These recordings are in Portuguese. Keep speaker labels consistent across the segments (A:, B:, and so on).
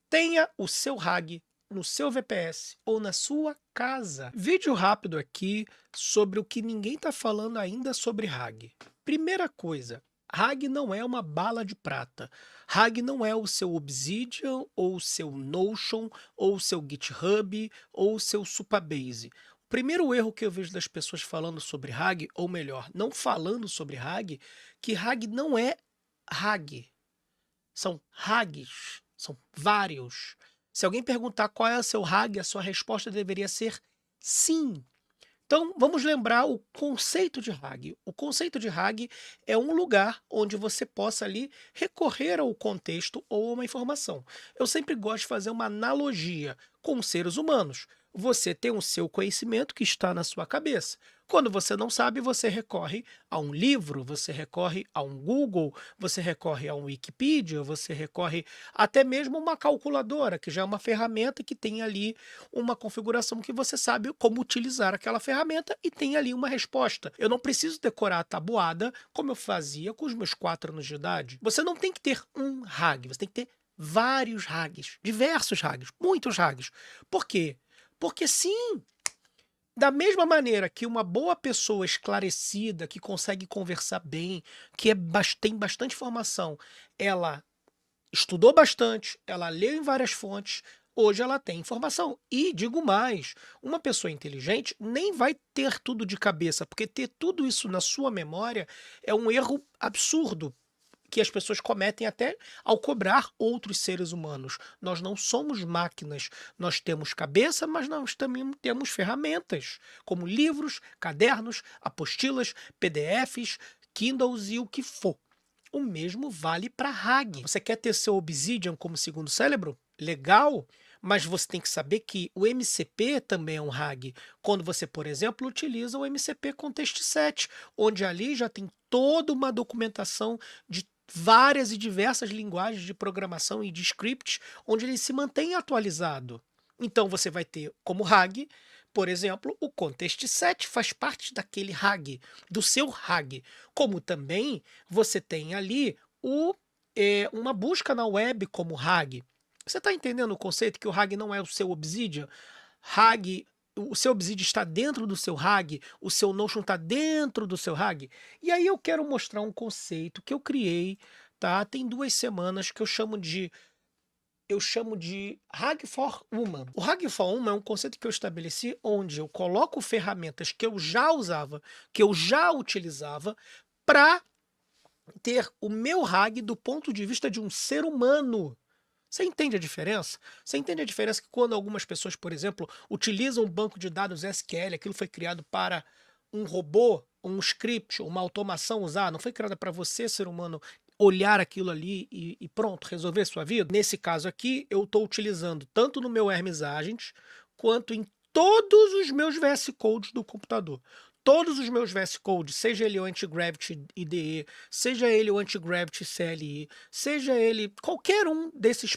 A: Tenha o seu RAG no seu VPS ou na sua casa. Vídeo rápido aqui sobre o que ninguém está falando ainda sobre RAG. Primeira coisa, RAG não é uma bala de prata. RAG não é o seu Obsidian, ou o seu Notion, ou o seu GitHub, ou o seu Supabase. O primeiro erro que eu vejo das pessoas falando sobre RAG, ou melhor, não falando sobre RAG, que RAG não é RAG. São RAGs, são vários. Se alguém perguntar qual é o seu RAG, a sua resposta deveria ser sim. Então, vamos lembrar o conceito de RAG. O conceito de RAG é um lugar onde você possa ali recorrer ao contexto ou a uma informação. Eu sempre gosto de fazer uma analogia com os seres humanos. Você tem o seu conhecimento que está na sua cabeça. Quando você não sabe, você recorre a um livro, você recorre a um Google, você recorre a um Wikipedia, você recorre até mesmo a uma calculadora, que já é uma ferramenta que tem ali uma configuração que você sabe como utilizar aquela ferramenta e tem ali uma resposta. Eu não preciso decorar a tabuada como eu fazia com os meus 4 anos de idade. Você não tem que ter um RAG, você tem que ter vários RAGs, diversos RAGs, muitos RAGs. Por quê? Porque sim, da mesma maneira que uma boa pessoa esclarecida, que consegue conversar bem, que tem bastante informação, ela estudou bastante, ela leu em várias fontes, hoje ela tem informação. E digo mais, uma pessoa inteligente nem vai ter tudo de cabeça, porque ter tudo isso na sua memória é um erro absurdo que as pessoas cometem até ao cobrar outros seres humanos. Nós não somos máquinas, nós temos cabeça, mas nós também temos ferramentas, como livros, cadernos, apostilas, PDFs, Kindles e o que for. O mesmo vale para RAG. Você quer ter seu Obsidian como segundo cérebro? Legal, mas você tem que saber que o MCP também é um RAG. Quando você, por exemplo, utiliza o MCP Context Set, onde ali já tem toda uma documentação de várias e diversas linguagens de programação e de scripts, onde ele se mantém atualizado. Então você vai ter como RAG, por exemplo, o Context Set faz parte daquele RAG, do seu RAG. Como também você tem ali uma busca na web como RAG. Você está entendendo o conceito que o RAG não é o seu Obsidian? RAG, o seu Obsidian está dentro do seu RAG, o seu Notion está dentro do seu RAG. E aí eu quero mostrar um conceito que eu criei, tá? Tem 2 semanas que eu chamo de RAG for Woman. O RAG for Woman é um conceito que eu estabeleci onde eu coloco ferramentas que eu já usava, que eu já utilizava, para ter o meu RAG do ponto de vista de um ser humano. Você entende a diferença? Você entende a diferença que quando algumas pessoas, por exemplo, utilizam um banco de dados SQL, aquilo foi criado para um robô, um script, uma automação usar, não foi criada para você, ser humano, olhar aquilo ali e pronto, resolver sua vida? Nesse caso aqui, eu estou utilizando tanto no meu Hermes Agent, quanto em todos os meus VS Codes do computador. Todos os meus VS Codes, seja ele o Anti-Gravity IDE, seja ele o Anti-Gravity CLI, seja ele qualquer um dessas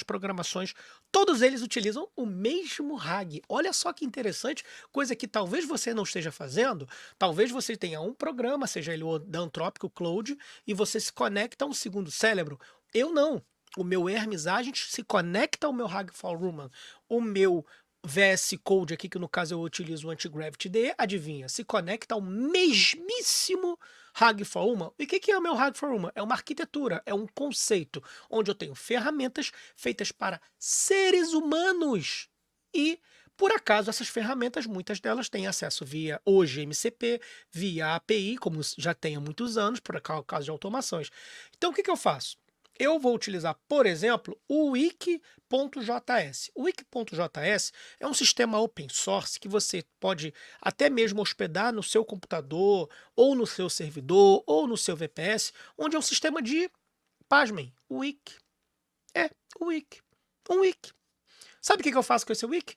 A: programações, todos eles utilizam o mesmo RAG. Olha só que interessante, coisa que talvez você não esteja fazendo, talvez você tenha um programa, seja ele o da Anthropic, o Claude, e você se conecta a um segundo cérebro. Eu não. O meu Hermes Agent se conecta ao meu RAG for Human. O meu VS Code aqui, que no caso eu utilizo o Anti-Gravity IDE, adivinha, se conecta ao mesmíssimo RAG for Human. E o que é o meu RAG for Human? É uma arquitetura, é um conceito, onde eu tenho ferramentas feitas para seres humanos. E, por acaso, essas ferramentas, muitas delas têm acesso via hoje MCP, via API, como já tem há muitos anos, por causa de automações. Então, o que eu faço? Eu vou utilizar, por exemplo, o wiki.js. O wiki.js é um sistema open source que você pode até mesmo hospedar no seu computador, ou no seu servidor, ou no seu VPS, onde é um sistema de, pasmem, wiki. É, o wiki. Um wiki. Sabe o que eu faço com esse wiki?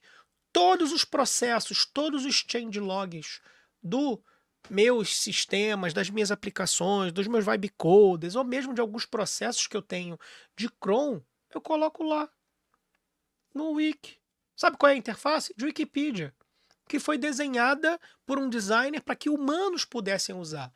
A: Todos os processos, todos os changelogs do meus sistemas, das minhas aplicações, dos meus vibe coders, ou mesmo de alguns processos que eu tenho de cron, eu coloco lá no wiki. Sabe qual é a interface? De Wikipedia, que foi desenhada por um designer para que humanos pudessem usar.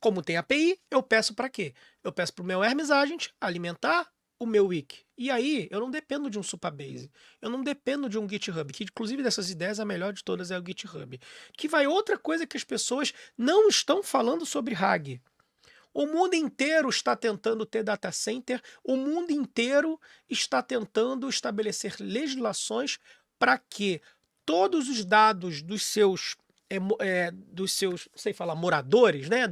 A: Como tem API, eu peço para quê? Eu peço para o meu Hermes Agent alimentar o meu wiki. E aí, eu não dependo de um Supabase, eu não dependo de um GitHub, que inclusive dessas ideias a melhor de todas é o GitHub. Que vai outra coisa que as pessoas não estão falando sobre RAG. O mundo inteiro está tentando ter data center, o mundo inteiro está tentando estabelecer legislações para que todos os dados dos seus, não sei falar, moradores, né,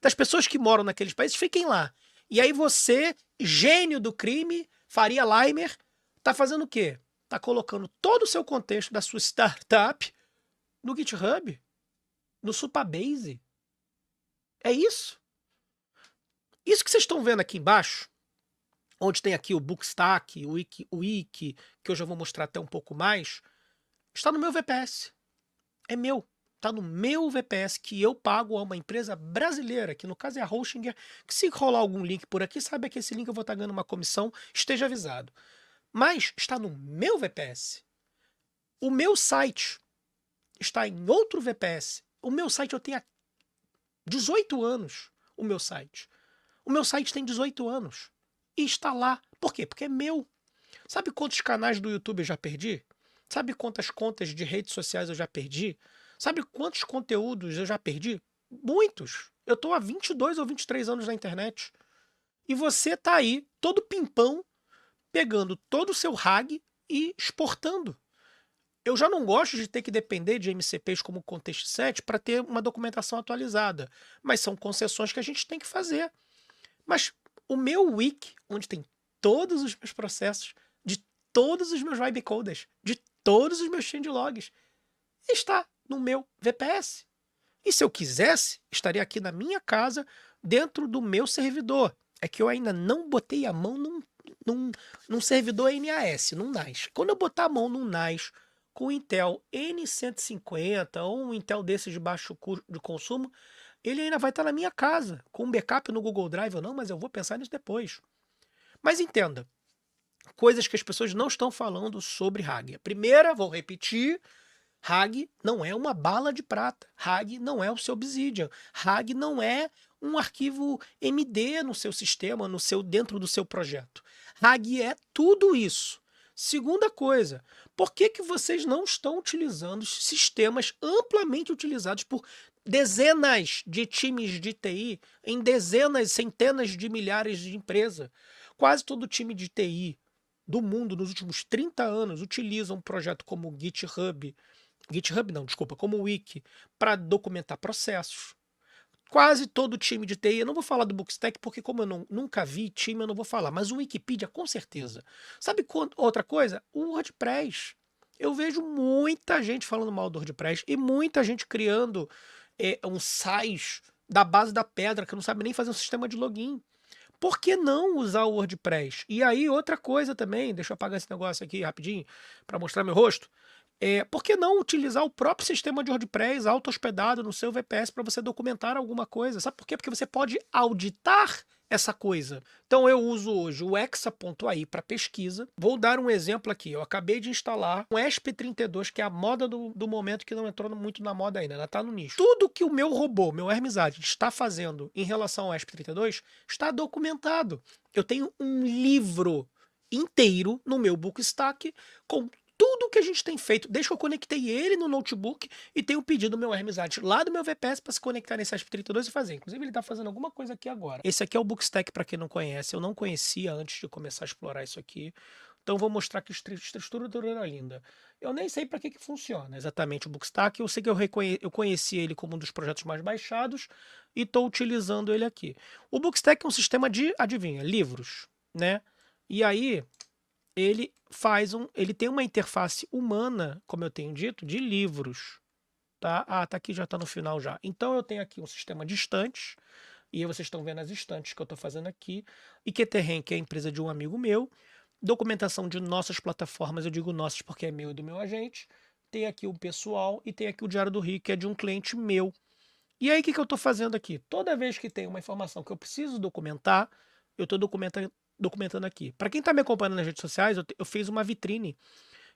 A: das pessoas que moram naqueles países, fiquem lá. E aí você, gênio do crime, Faria Limer, está fazendo o quê? Está colocando todo o seu contexto da sua startup no GitHub, no Supabase. É isso. Isso que vocês estão vendo aqui embaixo, onde tem aqui o Bookstack, o Wiki, que eu já vou mostrar até um pouco mais, está no meu VPS. É meu. Está no meu VPS que eu pago a uma empresa brasileira, que no caso é a Hostinger, que se rolar algum link por aqui, saiba que esse link eu vou estar ganhando uma comissão, esteja avisado. Mas está no meu VPS. O meu site está em outro VPS. O meu site eu tenho há 18 anos, o meu site. O meu site tem 18 anos. E está lá. Por quê? Porque é meu. Sabe quantos canais do YouTube eu já perdi? Sabe quantas contas de redes sociais eu já perdi? Sabe quantos conteúdos eu já perdi? Muitos. Eu estou há 22 ou 23 anos na internet. E você está aí, todo pimpão, pegando todo o seu RAG e exportando. Eu já não gosto de ter que depender de MCPs como Contest Set para ter uma documentação atualizada. Mas são concessões que a gente tem que fazer. Mas o meu wiki, onde tem todos os meus processos, de todos os meus vibe coders, de todos os meus changelogs, está no meu VPS. E se eu quisesse, estaria aqui na minha casa, dentro do meu servidor. É que eu ainda não botei a mão num servidor NAS, num NAS. Quando eu botar a mão num NAS com o Intel N150 ou um Intel desses de baixo de consumo, ele ainda vai estar na minha casa, com um backup no Google Drive ou não, mas eu vou pensar nisso depois. Mas entenda, coisas que as pessoas não estão falando sobre RAG. A primeira, vou repetir, RAG não é uma bala de prata. RAG não é o seu Obsidian. RAG não é um arquivo MD no seu sistema, dentro do seu projeto. RAG é tudo isso. Segunda coisa, por que vocês não estão utilizando sistemas amplamente utilizados por dezenas de times de TI em dezenas, centenas de milhares de empresas? Quase todo time de TI do mundo nos últimos 30 anos utiliza um projeto como o como o Wiki, para documentar processos. Quase todo time de TI, eu não vou falar do Bookstack porque como eu nunca vi time, eu não vou falar, mas o Wikipedia com certeza. Sabe outra coisa? O WordPress. Eu vejo muita gente falando mal do WordPress e muita gente criando um SaaS da base da pedra que não sabe nem fazer um sistema de login. Por que não usar o WordPress? E aí outra coisa também, deixa eu apagar esse negócio aqui rapidinho para mostrar meu rosto. Por que não utilizar o próprio sistema de WordPress auto-hospedado no seu VPS para você documentar alguma coisa? Sabe por quê? Porque você pode auditar essa coisa. Então eu uso hoje o Exa.ai para pesquisa. Vou dar um exemplo aqui. Eu acabei de instalar um ESP32, que é a moda do momento, que não entrou muito na moda ainda, ela está no nicho. Tudo que o meu robô, meu Hermesade, está fazendo em relação ao ESP32 está documentado. Eu tenho um livro inteiro no meu Bookstack com tudo que a gente tem feito, desde que eu conectei ele no notebook e tenho pedido meu Hermesade lá do meu VPS para se conectar nesse ESP32 e fazer. Inclusive ele está fazendo alguma coisa aqui agora. Esse aqui é o Bookstack, para quem não conhece. Eu não conhecia antes de começar a explorar isso aqui. Então vou mostrar que estrutura linda. Eu nem sei para que funciona exatamente o Bookstack. Eu sei que eu conheci ele como um dos projetos mais baixados e estou utilizando ele aqui. O Bookstack é um sistema de, adivinha, livros, né? E aí ele tem uma interface humana, como eu tenho dito, de livros, tá? Ah, tá aqui, já tá no final já. Então eu tenho aqui um sistema de estantes, e aí vocês estão vendo as estantes que eu estou fazendo aqui. IQTREN, que é a empresa de um amigo meu. Documentação de nossas plataformas, eu digo nossas porque é meu e do meu agente. Tem aqui o pessoal e tem aqui o Diário do Rio, que é de um cliente meu. E aí o que eu estou fazendo aqui? Toda vez que tem uma informação que eu preciso documentar, eu estou documentando aqui. Para quem está me acompanhando nas redes sociais, eu fiz uma vitrine,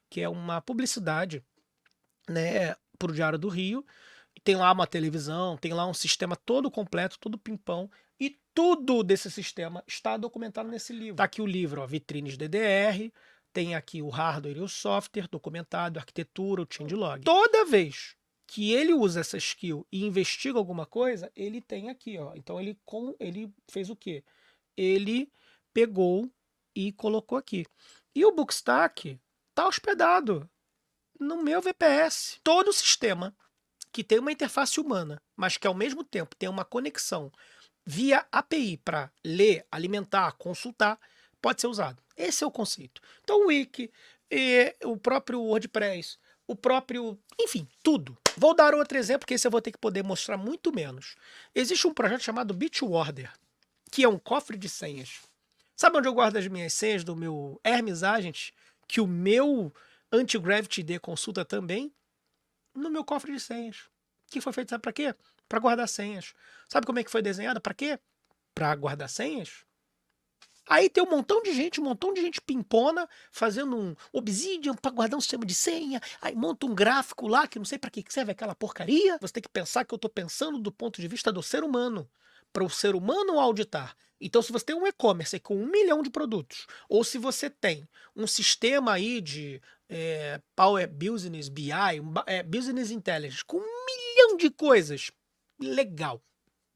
A: que é uma publicidade, né, para o Diário do Rio. Tem lá uma televisão, tem lá um sistema todo completo, todo pimpão. E Tudo desse sistema está documentado nesse livro. Está aqui o livro, ó, Vitrines DDR, tem aqui o hardware e o software documentado, a arquitetura, o changelog. Toda vez que ele usa essa skill e investiga alguma coisa, ele tem aqui, ó. Então ele fez o quê? Ele pegou e colocou aqui. E o Bookstack está hospedado no meu VPS. Todo sistema que tem uma interface humana, mas que ao mesmo tempo tem uma conexão via API para ler, alimentar, consultar, pode ser usado. Esse é o conceito. Então o Wiki, o próprio WordPress, o próprio... enfim, tudo. Vou dar outro exemplo, que esse eu vou ter que poder mostrar muito menos. Existe um projeto chamado Bitwarden, que é um cofre de senhas. Sabe onde eu guardo as minhas senhas do meu Hermes Agent, que o meu Anti-Gravity ID consulta também? No meu cofre de senhas. Que foi feito, sabe para quê? Para guardar senhas. Sabe como é que foi desenhado? Para quê? Para guardar senhas. Aí tem um montão de gente pimpona, fazendo um Obsidian para guardar um sistema de senha, aí monta um gráfico lá, que não sei para que serve aquela porcaria. Você tem que pensar que eu estou pensando do ponto de vista do ser humano, para o ser humano auditar. Então, se você tem um e-commerce com 1 milhão de produtos, ou se você tem um sistema aí de Power Business BI, Business Intelligence, com 1 milhão de coisas, legal.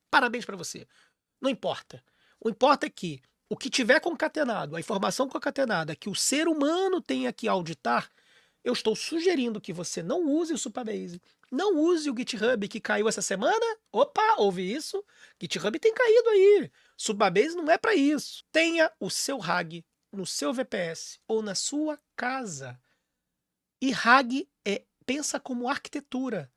A: Parabéns para você. Não importa. O importa é que o que tiver concatenado, a informação concatenada que o ser humano tenha que auditar, eu estou sugerindo que você não use o Supabase, não use o GitHub que caiu essa semana. Opa, ouve isso? GitHub tem caído aí. Supabase não é para isso. Tenha o seu RAG no seu VPS ou na sua casa. E RAG pensa como arquitetura.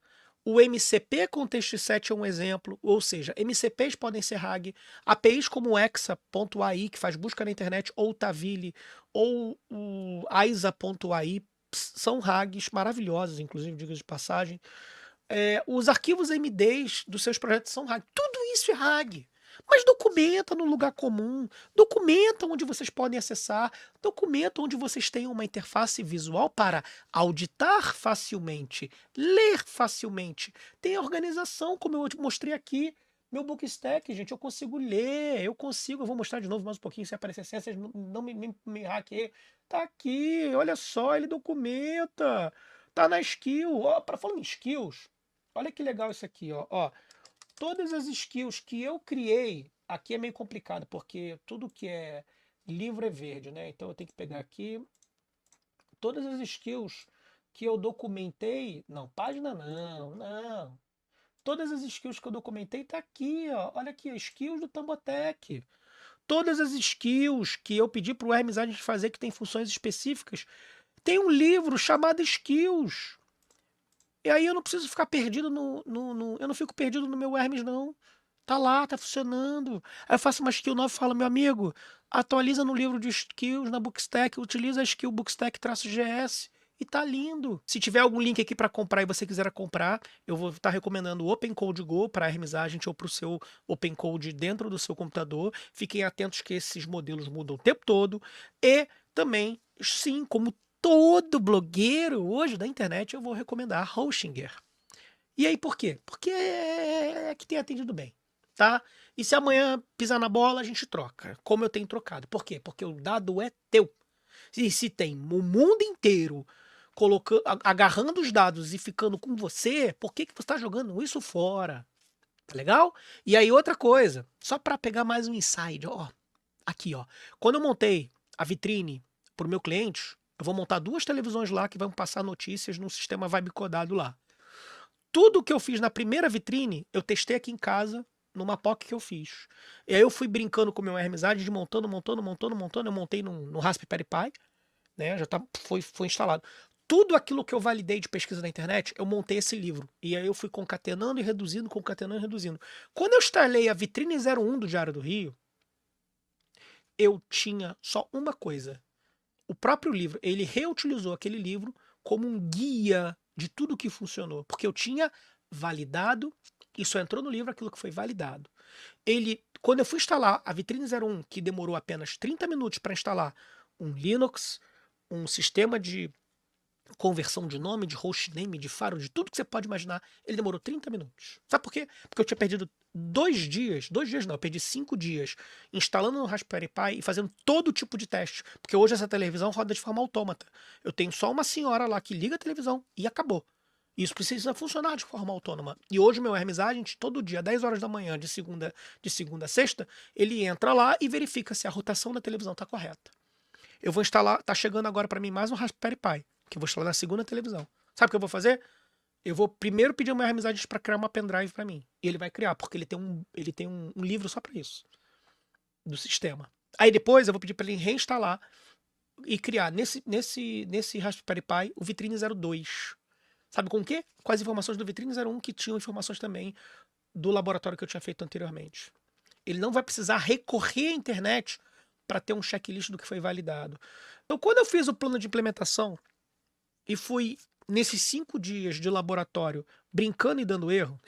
A: O MCP Context7 é um exemplo, ou seja, MCPs podem ser RAG, APIs como o Exa.ai, que faz busca na internet, ou o Tavily, ou o Isa.ai, são RAGs maravilhosos, inclusive, diga de passagem. Os arquivos MDs dos seus projetos são RAG. Tudo isso é RAG. Mas documenta no lugar comum, documenta onde vocês podem acessar, documenta onde vocês têm uma interface visual para auditar facilmente, ler facilmente. Tem organização, como eu te mostrei aqui. Meu Bookstack, gente, eu consigo ler, eu vou mostrar de novo mais um pouquinho, se aparecer assim, vocês não me hackeiem. Tá aqui, olha só, ele documenta, tá na skill. Falando em skills, olha que legal isso aqui, ó. Todas as skills que eu criei, aqui é meio complicado, porque tudo que é livro é verde, né? Então eu tenho que pegar aqui todas as skills que eu documentei. Não, página não. Todas as skills que eu documentei tá aqui, ó. Olha aqui, skills do Tambotec. Todas as skills que eu pedi para o Hermes Agent fazer, que tem funções específicas, tem um livro chamado Skills. E aí eu não preciso ficar perdido eu não fico perdido no meu Hermes, não. Tá lá, tá funcionando. Aí eu faço uma skill nova e falo, meu amigo, atualiza no livro de skills, na Bookstack, utiliza a skill Bookstack-GS e tá lindo. Se tiver algum link aqui para comprar e você quiser comprar, eu vou estar recomendando o OpenCode Go para Hermes Agent ou para o seu OpenCode dentro do seu computador. Fiquem atentos que esses modelos mudam o tempo todo. E também, sim, como todo blogueiro hoje da internet, eu vou recomendar Hostinger. E aí por quê? Porque é que tem atendido bem, tá? E se amanhã pisar na bola, a gente troca, como eu tenho trocado. Por quê? Porque o dado é teu. E se tem o mundo inteiro agarrando os dados e ficando com você, por que você está jogando isso fora? Tá legal? E aí outra coisa, só para pegar mais um insight, ó. Aqui, ó. Quando eu montei a vitrine para o meu cliente, eu vou montar 2 televisões lá que vão passar notícias no sistema Vibe codado lá. Tudo que eu fiz na primeira vitrine, eu testei aqui em casa, numa POC que eu fiz. E aí eu fui brincando com o meu Hermes Agent, montando. Eu montei no Raspberry Pi, né? Já foi instalado. Tudo aquilo que eu validei de pesquisa na internet, eu montei esse livro. E aí eu fui concatenando e reduzindo. Quando eu instalei a vitrine 01 do Diário do Rio, eu tinha só uma coisa. O próprio livro, ele reutilizou aquele livro como um guia de tudo que funcionou, porque eu tinha validado, e só entrou no livro aquilo que foi validado. Quando eu fui instalar a Vitrine 01, que demorou apenas 30 minutos para instalar um Linux, um sistema de conversão de nome, de hostname, de firewall, de tudo que você pode imaginar, ele demorou 30 minutos. Sabe por quê? Porque eu tinha perdido 2 dias não, eu perdi 5 dias instalando no Raspberry Pi e fazendo todo tipo de teste, porque hoje essa televisão roda de forma autômata. Eu tenho só uma senhora lá que liga a televisão e acabou. Isso precisa funcionar de forma autônoma. E hoje o meu Hermes Agent, todo dia, 10 horas da manhã, de segunda a sexta, ele entra lá e verifica se a rotação da televisão está correta. Eu vou instalar, tá chegando agora para mim mais um Raspberry Pi, que eu vou instalar na segunda televisão. Sabe o que eu vou fazer? Eu vou primeiro pedir ao meu Hermes Agent para criar uma pendrive para mim. E ele vai criar, porque ele tem um livro só para isso, do sistema. Aí depois eu vou pedir para ele reinstalar e criar nesse Raspberry Pi o Vitrine 02. Sabe com o quê? Com as informações do Vitrine 01 que tinham informações também do laboratório que eu tinha feito anteriormente. Ele não vai precisar recorrer à internet para ter um checklist do que foi validado. Então, quando eu fiz o plano de implementação e fui nesses 5 dias de laboratório brincando e dando erro,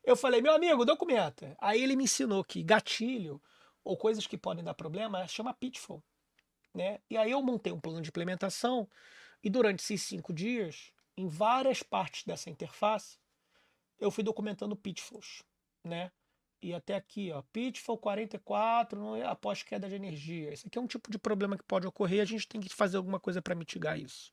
A: eu falei, meu amigo, documenta. Aí ele me ensinou que gatilho ou coisas que podem dar problema chama pitfall, né? E aí eu montei um plano de implementação e durante esses 5 dias, em várias partes dessa interface, eu fui documentando pitfalls, né? E até aqui, ó, pitfall 44 após queda de energia. Esse aqui é um tipo de problema que pode ocorrer, a gente tem que fazer alguma coisa para mitigar isso.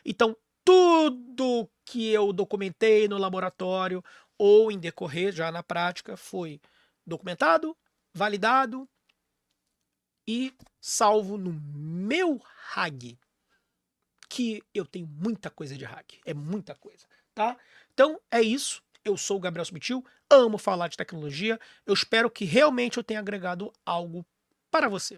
A: Então, tudo que eu documentei no laboratório ou em decorrer já na prática foi documentado, validado e salvo no meu RAG, que eu tenho muita coisa de RAG, é muita coisa, tá? Então, é isso. Eu sou o Gabriel Subtil, amo falar de tecnologia. Eu espero que realmente eu tenha agregado algo para você.